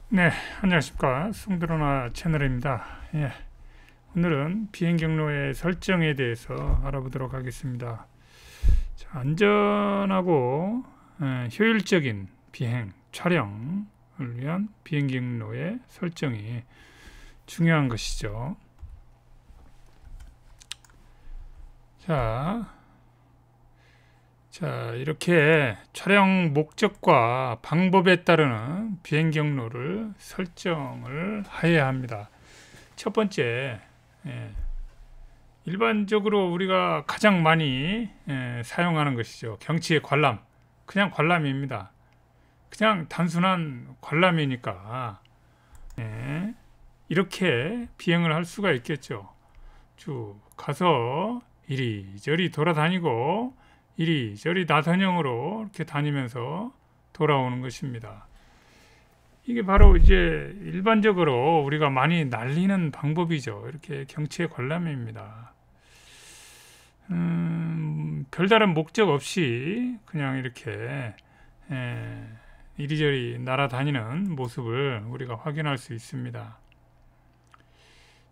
네, 안녕하십니까. 송드러나 채널입니다. 예, 오늘은 비행 경로의 설정에 대해서 알아보도록 하겠습니다. 자, 안전하고 효율적인 비행, 촬영을 위한 비행 경로의 설정이 중요한 것이죠. 자, 이렇게 촬영 목적과 방법에 따르는 비행 경로를 설정을 해야 합니다. 첫 번째, 예, 일반적으로 우리가 가장 많이 사용하는 것이죠. 경치의 관람. 그냥 관람입니다. 그냥 단순한 관람이니까 이렇게 비행을 할 수가 있겠죠. 쭉 가서 이리저리 돌아다니고 이리저리 나선형으로 이렇게 다니면서 돌아오는 것입니다. 이게 바로 이제 일반적으로 우리가 많이 날리는 방법이죠. 이렇게 경치의 관람입니다. 별다른 목적 없이 그냥 이렇게 이리저리 날아다니는 모습을 우리가 확인할 수 있습니다.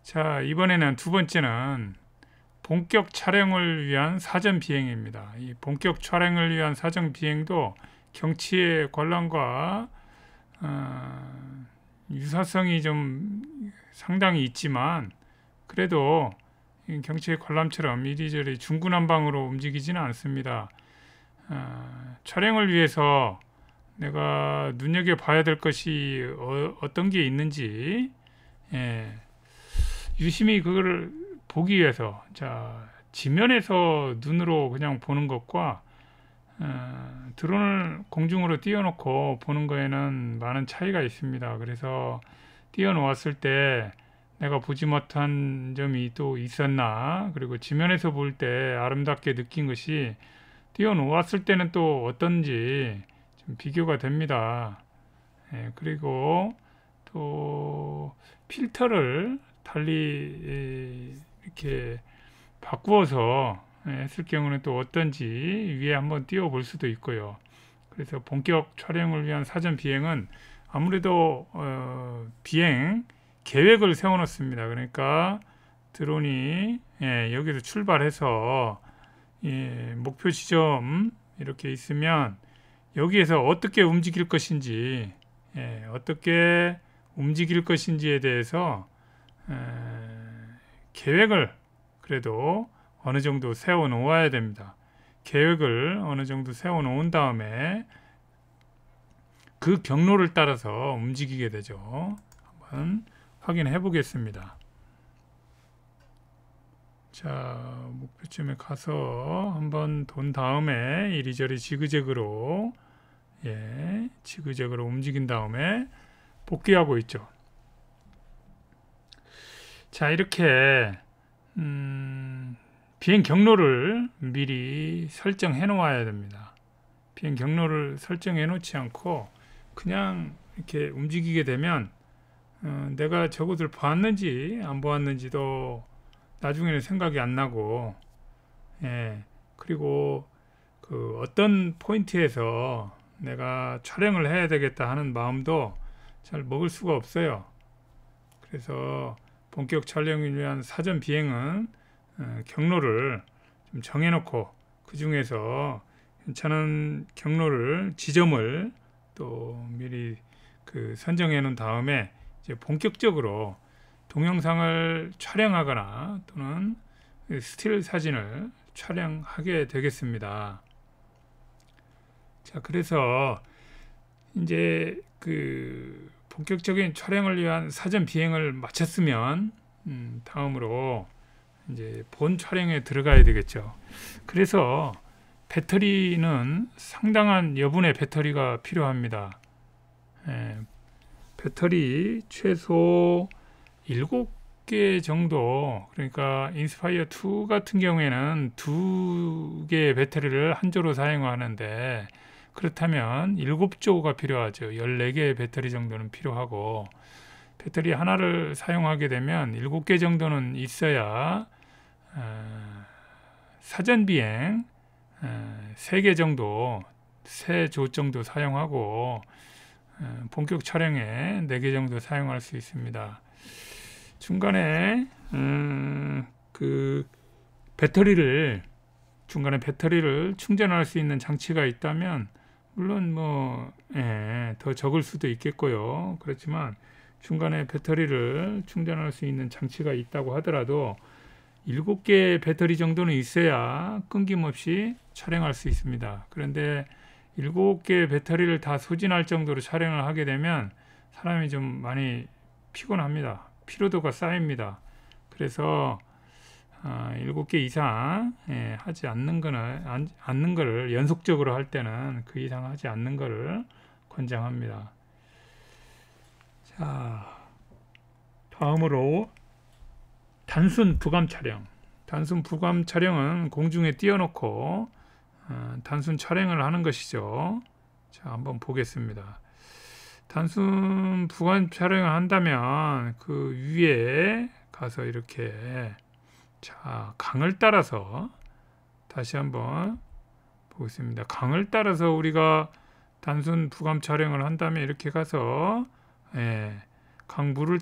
자, 이번에는 두 번째는 본격 촬영을 위한 사전 비행입니다. 이 본격 촬영을 위한 사전 비행도 경치의 관람과 유사성이 좀 상당히 있지만 그래도 경치의 관람처럼 이리저리 중구난방으로 움직이지는 않습니다. 촬영을 위해서 내가 눈여겨봐야 될 것이 어떤 게 있는지 유심히 그걸 보기 위해서 지면에서 눈으로 그냥 보는 것과 드론을 공중으로 띄워놓고 보는 거에는 많은 차이가 있습니다. 그래서 띄워놓았을 때 내가 보지 못한 점이 또 있었나, 그리고 지면에서 볼 때 아름답게 느낀 것이 띄워놓았을 때는 또 어떤지 좀 비교가 됩니다. 그리고 또 필터를 달리 이렇게 바꾸어서 했을 경우는 또 어떤지 위에 한번 띄워 볼 수도 있고요. 그래서 본격 촬영을 위한 사전 비행은 아무래도 비행 계획을 세워 놓습니다. 그러니까 드론이 여기서 출발해서 목표 지점 이렇게 있으면 여기에서 어떻게 움직일 것인지 어떻게 움직일 것인지에 대해서 계획을 그래도 어느 정도 세워 놓아야 됩니다. 계획을 어느 정도 세워 놓은 다음에 그 경로를 따라서 움직이게 되죠. 한번 확인해 보겠습니다. 자, 목표점에 가서 한번 돈 다음에 이리저리 지그재그로 지그재그로 움직인 다음에 복귀하고 있죠. 자, 이렇게 비행 경로를 미리 설정해 놓아야 됩니다. 비행 경로를 설정해 놓지 않고 그냥 이렇게 움직이게 되면 내가 저것을 보았는지 안 보았는지도 나중에는 생각이 안 나고 그리고 그 어떤 포인트에서 내가 촬영을 해야 되겠다 하는 마음도 잘 먹을 수가 없어요. 그래서 본격 촬영을 위한 사전 비행은 경로를 좀 정해놓고 그 중에서 괜찮은 경로를 지점을 또 미리 그 선정해 놓은 다음에 이제 본격적으로 동영상을 촬영하거나 또는 스틸 사진을 촬영하게 되겠습니다. 자, 그래서 이제 그 본격적인 촬영을 위한 사전 비행을 마쳤으면 다음으로 이제 본 촬영에 들어가야 되겠죠. 그래서 배터리는 상당한 여분의 배터리가 필요합니다. 배터리 최소 7개 정도, 그러니까 인스파이어 2 같은 경우에는 2개의 배터리를 한 조로 사용하는데 그렇다면 7조가 필요하죠. 14개의 배터리 정도는 필요하고 배터리 하나를 사용하게 되면 7개 정도는 있어야 사전 비행 3개 정도, 3조 정도 사용하고 본격 촬영에 4개 정도 사용할 수 있습니다. 중간에 그 중간에 배터리를 충전할 수 있는 장치가 있다면 물론 더 적을 수도 있겠고요. 그렇지만 중간에 배터리를 충전할 수 있는 장치가 있다고 하더라도 7개 배터리 정도는 있어야 끊김없이 촬영할 수 있습니다. 그런데 7개 배터리를 다 소진할 정도로 촬영을 하게 되면 사람이 좀 많이 피곤합니다. 피로도가 쌓입니다. 그래서 7개 이상 하지 않는 거를 연속적으로 할 때는 그 이상 하지 않는 거를 권장합니다. 자, 다음으로 단순 부감 촬영. 단순 부감 촬영은 공중에 띄워놓고 단순 촬영을 하는 것이죠. 자, 한번 보겠습니다. 단순 부감 촬영을 한다면 그 위에 가서 이렇게 강을 따라서 다시 한번 보겠습니다. 강을 따라서 우리가 단순 부감 촬영을 한다면 이렇게 가서 강물을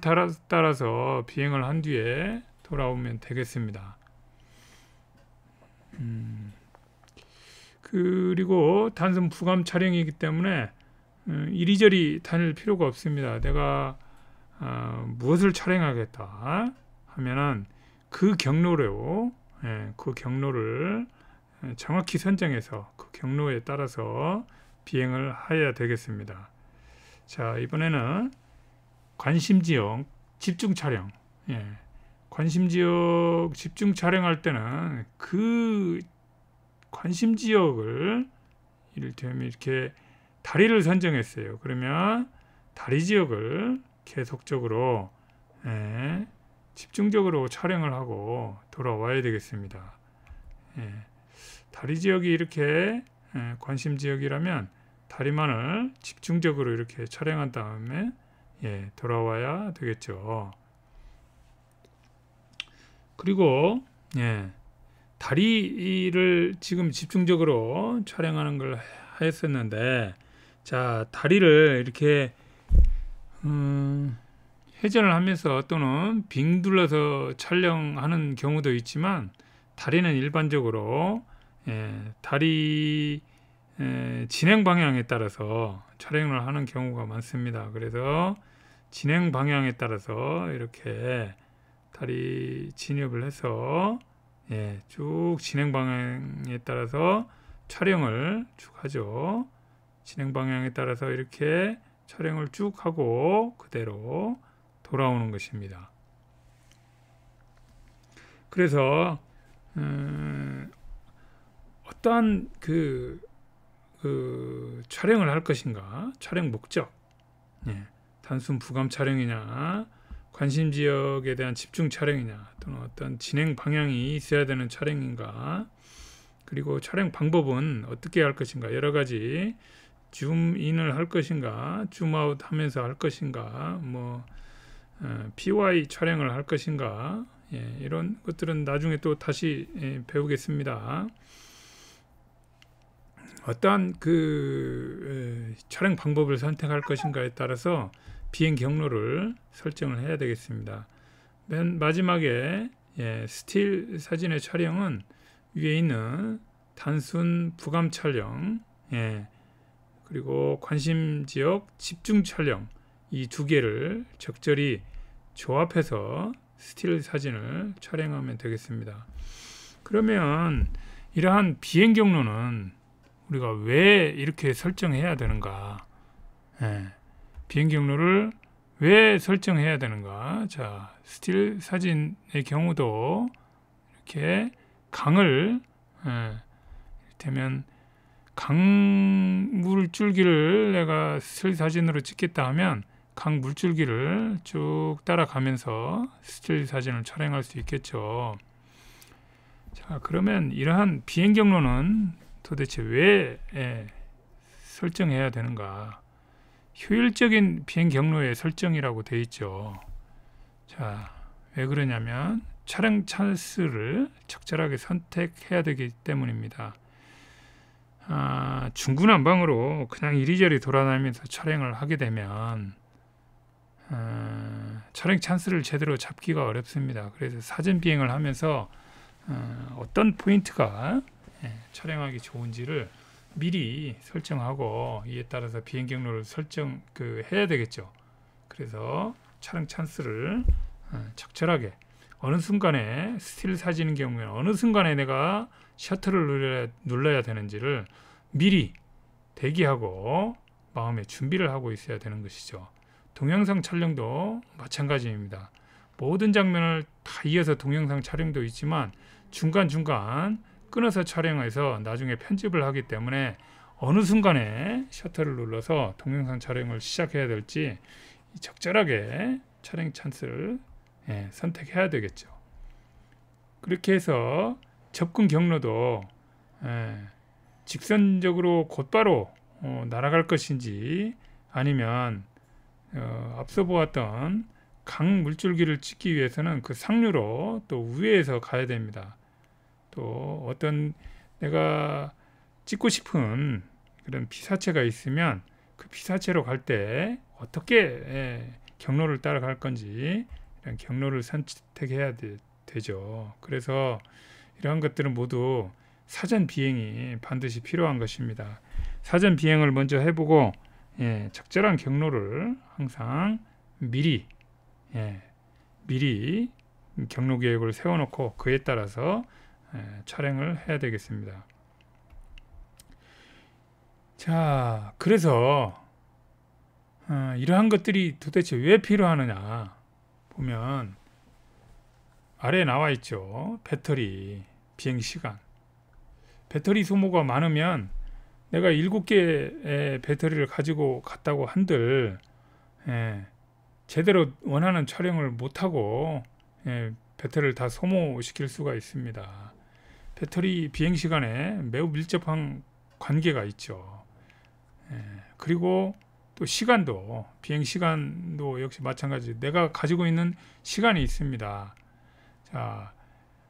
따라서 비행을 한 뒤에 돌아오면 되겠습니다. 그리고 단순 부감 촬영이기 때문에 이리저리 다닐 필요가 없습니다. 내가 무엇을 촬영하겠다 하면은 그 경로를 정확히 선정해서 그 경로에 따라서 비행을 해야 되겠습니다. 자, 이번에는 관심지역 집중 촬영. 관심지역 집중 촬영할 때는 그 관심지역을 이를테면 이렇게 다리를 선정했어요. 그러면 다리 지역을 계속적으로 집중적으로 촬영을 하고 돌아와야 되겠습니다. 다리 지역이 이렇게 관심 지역이라면 다리만을 집중적으로 이렇게 촬영한 다음에 돌아와야 되겠죠. 그리고 다리를 지금 집중적으로 촬영하는 걸 했었는데, 자, 다리를 이렇게 회전을 하면서 또는 빙 둘러서 촬영하는 경우도 있지만, 다리는 일반적으로 다리 진행 방향에 따라서 촬영을 하는 경우가 많습니다. 그래서 진행 방향에 따라서 이렇게 다리 진입을 해서 쭉 진행 방향에 따라서 촬영을 쭉 하죠. 진행 방향에 따라서 이렇게 촬영을 쭉 하고 그대로 돌아오는 것입니다. 그래서 어떠한 그 촬영을 할 것인가, 촬영 목적, 단순 부감 촬영이냐, 관심 지역에 대한 집중 촬영이냐, 또는 어떤 진행 방향이 있어야 되는 촬영인가, 그리고 촬영 방법은 어떻게 할 것인가, 여러 가지 줌인을 할 것인가, 줌아웃 하면서 할 것인가, PY 촬영을 할 것인가, 이런 것들은 나중에 또 다시 배우겠습니다. 어떠한 촬영 방법을 선택할 것인가에 따라서 비행 경로를 설정을 해야 되겠습니다. 맨 마지막에 스틸 사진의 촬영은 위에 있는 단순 부감 촬영, 그리고 관심 지역 집중 촬영, 이 두 개를 적절히 조합해서 스틸 사진을 촬영하면 되겠습니다. 그러면 이러한 비행 경로는 우리가 왜 이렇게 설정해야 되는가? 비행 경로를 왜 설정해야 되는가? 자, 스틸 사진의 경우도 이렇게 강을 이를테면 강 물줄기를 내가 스틸 사진으로 찍겠다 하면 강 물줄기를 쭉 따라가면서 스틸 사진을 촬영할 수 있겠죠. 자, 그러면 이러한 비행 경로는 도대체 왜 설정해야 되는가? 효율적인 비행 경로의 설정이라고 되어 있죠. 자, 왜 그러냐면 촬영 찬스를 적절하게 선택해야 되기 때문입니다. 중구난방으로 그냥 이리저리 돌아다니면서 촬영을 하게 되면 촬영 찬스를 제대로 잡기가 어렵습니다. 그래서 사전 비행을 하면서 어떤 포인트가 촬영하기 좋은지를 미리 설정하고 이에 따라서 비행 경로를 해야 되겠죠. 그래서 촬영 찬스를 적절하게 어느 순간에 스틸 사진인 경우에는 어느 순간에 내가 셔터를 눌러야 되는지를 미리 대기하고 마음의 준비를 하고 있어야 되는 것이죠. 동영상 촬영도 마찬가지입니다. 모든 장면을 다 이어서 동영상 촬영도 있지만 중간중간 끊어서 촬영해서 나중에 편집을 하기 때문에 어느 순간에 셔터를 눌러서 동영상 촬영을 시작해야 될지 적절하게 촬영 찬스를 선택해야 되겠죠. 그렇게 해서 접근 경로도 직선적으로 곧바로 날아갈 것인지 아니면 앞서 보았던 강 물줄기를 찍기 위해서는 그 상류로 또 우회해서 가야 됩니다. 또 어떤 내가 찍고 싶은 그런 피사체가 있으면 그 피사체로 갈 때 어떻게 경로를 따라갈 건지 이런 경로를 선택해야 되죠. 그래서 이러한 것들은 모두 사전 비행이 반드시 필요한 것입니다. 사전 비행을 먼저 해보고 적절한 경로를 항상 미리 경로 계획을 세워놓고 그에 따라서 촬영을 해야 되겠습니다. 자, 그래서 이러한 것들이 도대체 왜 필요하느냐 보면 아래에 나와 있죠. 배터리, 비행시간. 배터리 소모가 많으면 내가 7개의 배터리를 가지고 갔다고 한들 제대로 원하는 촬영을 못하고 배터리를 다 소모시킬 수가 있습니다. 배터리 비행시간에 매우 밀접한 관계가 있죠. 그리고 또 시간도 비행시간도 역시 마찬가지 내가 가지고 있는 시간이 있습니다. 자,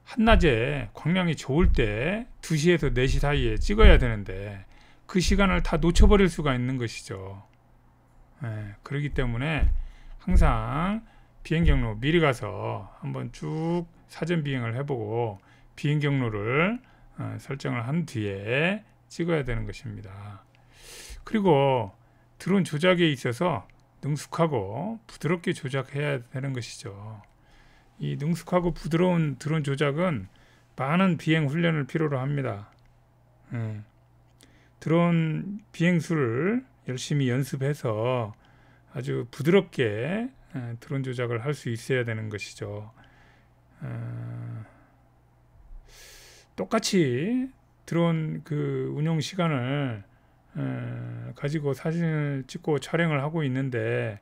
한낮에 광량이 좋을 때 2시에서 4시 사이에 찍어야 되는데 그 시간을 다 놓쳐버릴 수가 있는 것이죠. 그렇기 때문에 항상 비행 경로 미리 가서 한번 쭉 사전 비행을 해보고 비행 경로를 설정을 한 뒤에 찍어야 되는 것입니다. 그리고 드론 조작에 있어서 능숙하고 부드럽게 조작해야 되는 것이죠. 이 능숙하고 부드러운 드론 조작은 많은 비행 훈련을 필요로 합니다. 드론 비행수를 열심히 연습해서 아주 부드럽게 드론 조작을 할 수 있어야 되는 것이죠. 똑같이 드론 그 운용 시간을 가지고 사진을 찍고 촬영을 하고 있는데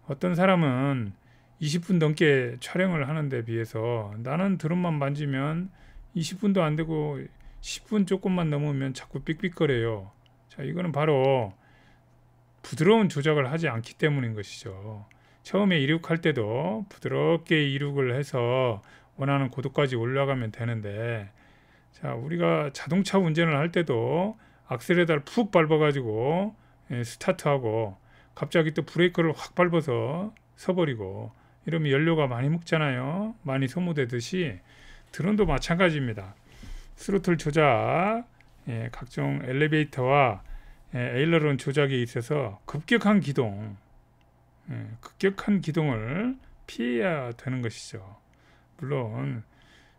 어떤 사람은 20분 넘게 촬영을 하는데 비해서 나는 드론만 만지면 20분도 안 되고 10분 조금만 넘으면 자꾸 삑삑거려요. 자, 이거는 바로 부드러운 조작을 하지 않기 때문인 것이죠. 처음에 이륙할 때도 부드럽게 이륙을 해서 원하는 고도까지 올라가면 되는데 자, 우리가 자동차 운전을 할 때도 악셀에다를 푹 밟아가지고 스타트하고 갑자기 또 브레이크를 확 밟아서 서버리고 이러면 연료가 많이 먹잖아요. 많이 소모되듯이 드론도 마찬가지입니다. 스로틀 조작, 각종 엘리베이터와 에일러론 조작에 있어서 급격한 기동을 피해야 되는 것이죠. 물론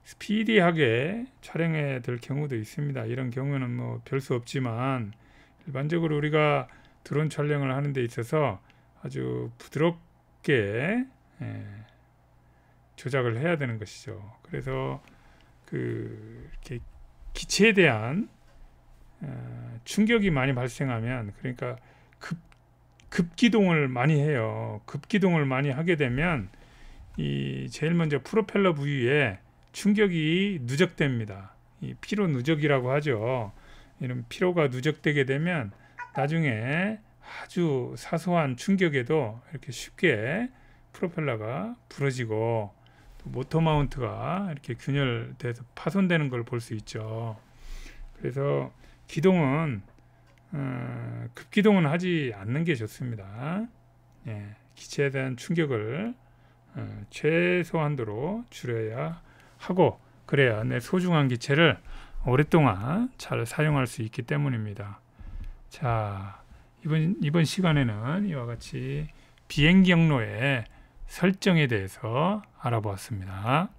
스피디하게 촬영해야 될 경우도 있습니다. 이런 경우는 뭐 별 수 없지만 일반적으로 우리가 드론 촬영을 하는 데 있어서 아주 부드럽게 조작을 해야 되는 것이죠. 그래서 이렇게 기체에 대한 충격이 많이 발생하면 그러니까 급기동을 많이 해요. 급기동을 많이 하게 되면 제일 먼저 프로펠러 부위에 충격이 누적됩니다. 이 피로 누적이라고 하죠. 이런 피로가 누적되게 되면 나중에 아주 사소한 충격에도 이렇게 쉽게 프로펠러가 부러지고 또 모터 마운트가 이렇게 균열돼서 파손되는 걸 볼 수 있죠. 그래서 기동은 급기동은 하지 않는 게 좋습니다. 예, 기체에 대한 충격을 최소한도로 줄여야 하고, 그래야 내 소중한 기체를 오랫동안 잘 사용할 수 있기 때문입니다. 자, 이번 시간에는 이와 같이 비행 경로의 설정에 대해서 알아보았습니다.